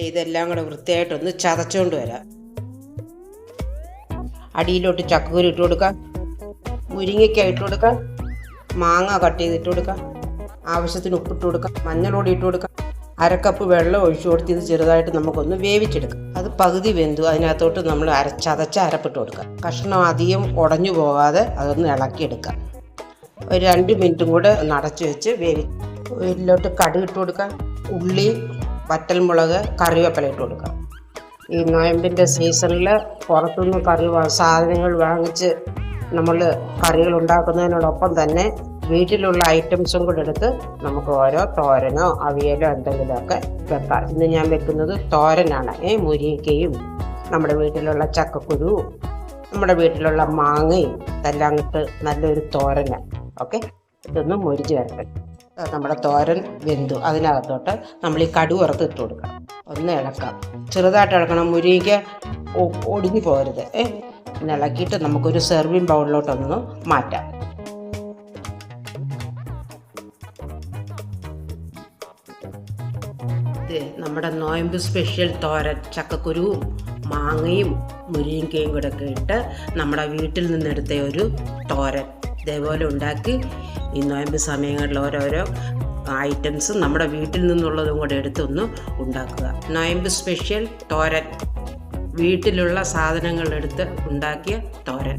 ഇതെല്ലാം കൂടെ വൃത്തിയായിട്ടൊന്ന് ചതച്ചുകൊണ്ട് വരാം. അടിയിലോട്ട് ചക്കക്കുരു ഇട്ട് കൊടുക്കാം, മുരിങ്ങയ്ക്ക ഇട്ട് കൊടുക്കാം, മാങ്ങ കട്ട് ചെയ്തിട്ട് കൊടുക്കാം, ആവശ്യത്തിന് ഉപ്പിട്ട് കൊടുക്കാം, മഞ്ഞൾപ്പൊടി ഇട്ട് കൊടുക്കാം, അരക്കപ്പ് വെള്ളം ഒഴിച്ചു കൊടുത്ത് ഇത് ചെറുതായിട്ട് നമുക്കൊന്ന് വേവിച്ചെടുക്കാം. അത് പകുതി വെന്തു അതിനകത്തോട്ട് നമ്മൾ ചതച്ച അരപ്പിട്ട് കൊടുക്കാം. കഷ്ണം അധികം ഉടഞ്ഞു പോകാതെ അതൊന്ന് ഇളക്കിയെടുക്കാം. ഒരു 2 മിനിറ്റും കൂടെ ഒന്ന് അടച്ചു വെച്ച് ഇതിലോട്ട് കടുക് ഇട്ട് കൊടുക്കാം, ഉള്ളി, വറ്റൽമുളക്, കറിവേപ്പില ഇട്ട് കൊടുക്കാം. ഈ നോയമ്പിൻ്റെ സീസണിൽ പുറത്തുനിന്ന് സാധനങ്ങൾ വാങ്ങിച്ച് നമ്മൾ കറികൾ ഉണ്ടാക്കുന്നതിനോടൊപ്പം തന്നെ വീട്ടിലുള്ള ഐറ്റംസും കൂടെ എടുത്ത് നമുക്ക് ഓരോ തോരനോ അവിയലോ എന്തെങ്കിലുമൊക്കെ വെക്കാം. ഇന്ന് ഞാൻ വെക്കുന്നത് തോരനാണ്. മുരിങ്ങയ്ക്കയും നമ്മുടെ വീട്ടിലുള്ള ചക്കക്കുരു, നമ്മുടെ വീട്ടിലുള്ള മാങ്ങയും ഇതെല്ലാം ഇട്ട് നല്ലൊരു തോരനാണ്. ഓക്കെ, ഇതൊന്ന് മൊരിച്ച് വരട്ടെ. നമ്മുടെ തോരൻ വെന്തു. അതിനകത്തോട്ട് നമ്മൾ ഈ കടുക് വറുത്ത് ഇട്ട് കൊടുക്കാം. ഒന്ന് ഇളക്കാം, ചെറുതായിട്ട് ഇളക്കണം, മുരിങ്ങയ്ക്ക ഒടിഞ്ഞു പോകരുത്. പിന്നെ ഇളക്കിയിട്ട് നമുക്കൊരു സെർവിങ് ബൗളിലോട്ടൊന്ന് മാറ്റാം. നമ്മുടെ നോയമ്പ് സ്പെഷ്യൽ തോരൻ, ചക്കക്കുരുവും മാങ്ങയും മുരിങ്ങയ്ക്കയും കൂടെ ഒക്കെ ഇട്ട് നമ്മുടെ വീട്ടിൽ നിന്നെടുത്ത ഒരു തോരൻ ഇതേപോലെ ഉണ്ടാക്കി ഈ നോയമ്പ് സമയങ്ങളിൽ ഓരോരോ ഐറ്റംസും നമ്മുടെ വീട്ടിൽ നിന്നുള്ളതും കൂടെ എടുത്തൊന്ന് ഉണ്ടാക്കുക. നോയമ്പ് സ്പെഷ്യൽ തോരൻ, വീട്ടിലുള്ള സാധനങ്ങളെടുത്ത് ഉണ്ടാക്കിയ തോരൻ.